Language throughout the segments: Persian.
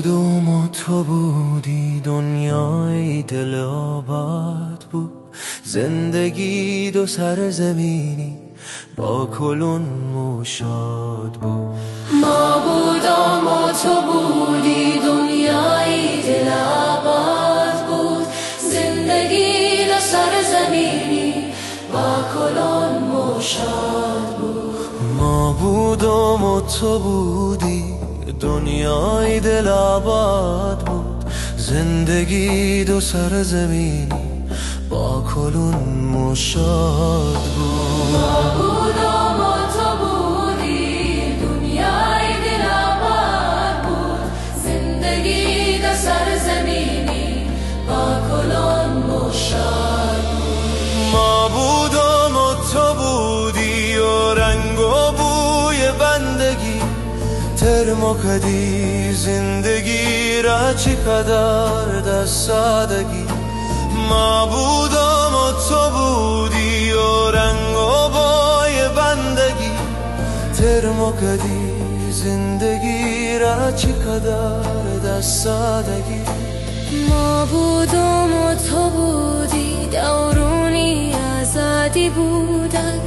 بودم و تو بودی، دنیای دل آباد بود. زندگی دو سر زمینی با کلون و شاد بود. ما بودم و تو بودی، دنیای دل آباد بود. زندگی دو سر زمینی با کلون و شاد بود. ما بودم و تو بودی، دنیای دل آباد بود. زندگی دو سر زمینی با کلون و شاد بود. ما بودم و تو بودی، دنیای دل آباد بود. زندگی دو سر زمینی با کلون و شاد بود. ما بودم و تو بودی و رنگ و بوی بندگی ترمو کدی زندگی را چقدر در سادگی. ما بودم و تو بودی و رنگ و بوی بندگی ترمو کدی زندگی را چقدر در سادگی. ما بودم و تو بودی، دورونی آزادی بودک.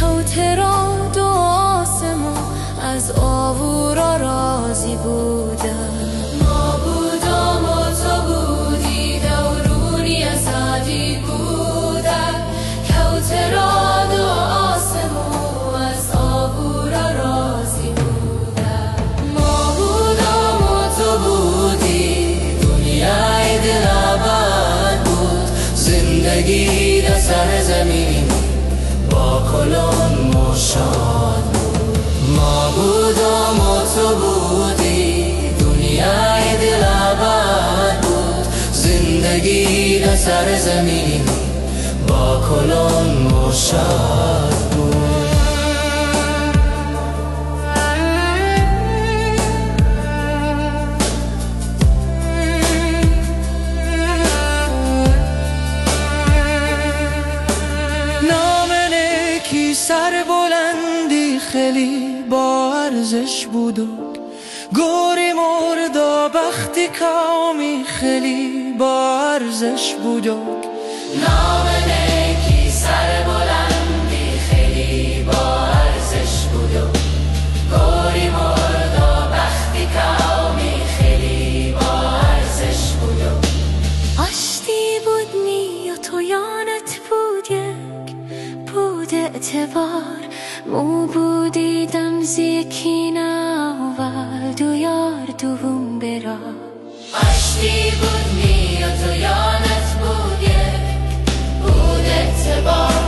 کوترا دو آسمون از آورا راضی بودن. ما بودم و تو بودی، دورونی آزادی بودک. کوترا دو آسمون از آورا راضی بودن. ما بودم و تو بودی، دنیای دل آباد بود. زندگی در سر زمین با کلون و شاد بود. ما بودم و تو بودی، دنیای دل آباد بود. زندگی در سر زمین با کلون و شاد بود. سر بلندی خیلی با ارزش بودک. گوری مردا بختی کامی خیلی با ارزش بودک. نام نیکی سر بلندی خیلی با ارزش بودک. گوری مردا بختی کامی خیلی با ارزش بودک. آشتی بود نی و تو یانت بود یک بود اعتبار. مو بودی دمزی کی ناورد و یار دوم برا. آشتی بود نی و تو یانت بود یک بود اعتبار.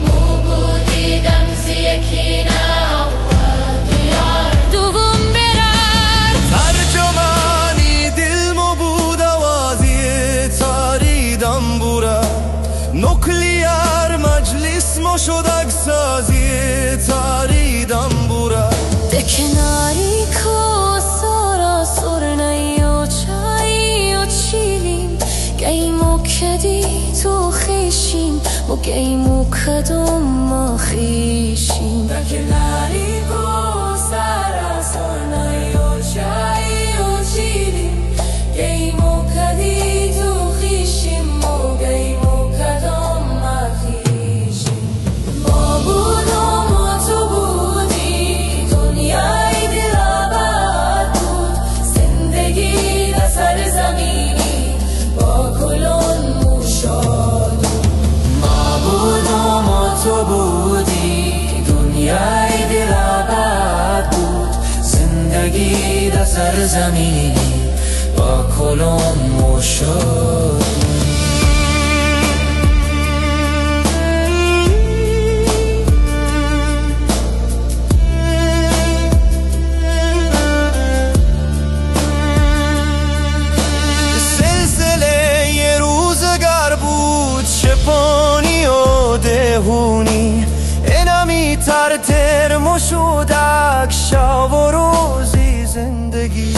مو بودی دمزی کی ناورد و یار دوم برا. ترجمانی دل مو بود آوازی تاریدم بورا. نوکلیر مجلس ما شد اگسازی تاریدم بورا. ده کناری کو سارا سرنی و چایی و چیلیم. گیمو کدی تو خیشیم و گیمو کدوم ما خیشیم. ده کناری کو سارا سرنی و چایی و چیلیم. گیمو کدی تو خیشیم و گیمو کدوم ما خیشیم. ما بودم و تو بودی، دنیای دل آباد بود. زندگی در سر زمینی با کلون و شاد بود. ما بودم و تو بودی، دنیای دل آباد بود. زندگی در سر زمینی با کلون و شاد بود. شپانی و دهونی اینمی ترتر مشودک شب و روزی زندگی.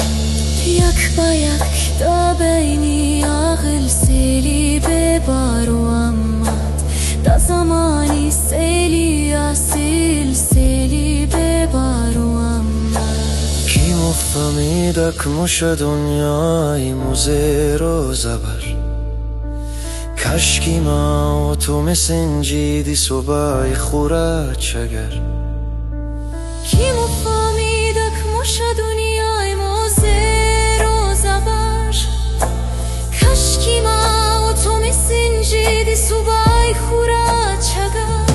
یک با یک دا بینی عقل سیلی ببارو امد. دا زمانی سیلی اصیل سیلی ببارو امد. فهمیدك مش دنیای مزر و زبر کشکی ما و تو مثل انجیدی صبح خوره چگر کی فهمیدك مش دنیای مزر و زبر کشکی ما و تو مثل انجیدی صبح خوره چگر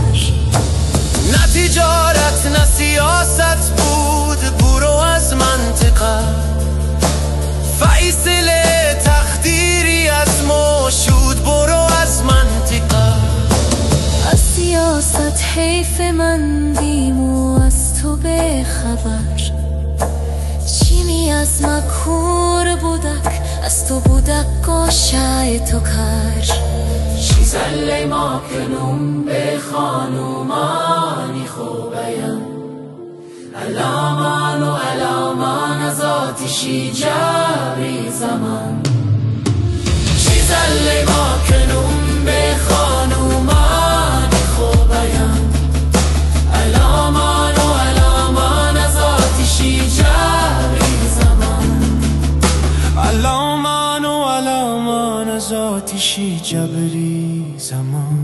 نه تجارت نه سیاست بود برو از منطقه فیصله تقدیری از ما شد برو از منطقه از سیاست حیف من دیم و از تو به خبر چی می از مکور بودک از تو بودک گاشه تو کر چیزلی ما کنم به خانومانی خوبیم علامان و علامان از آتشی جبری زمان چیزلی ما کنم به خانومانی خوبیم علامان و علامان از آتشی جبری زمان علامان و علامان از آتشی جبری زمان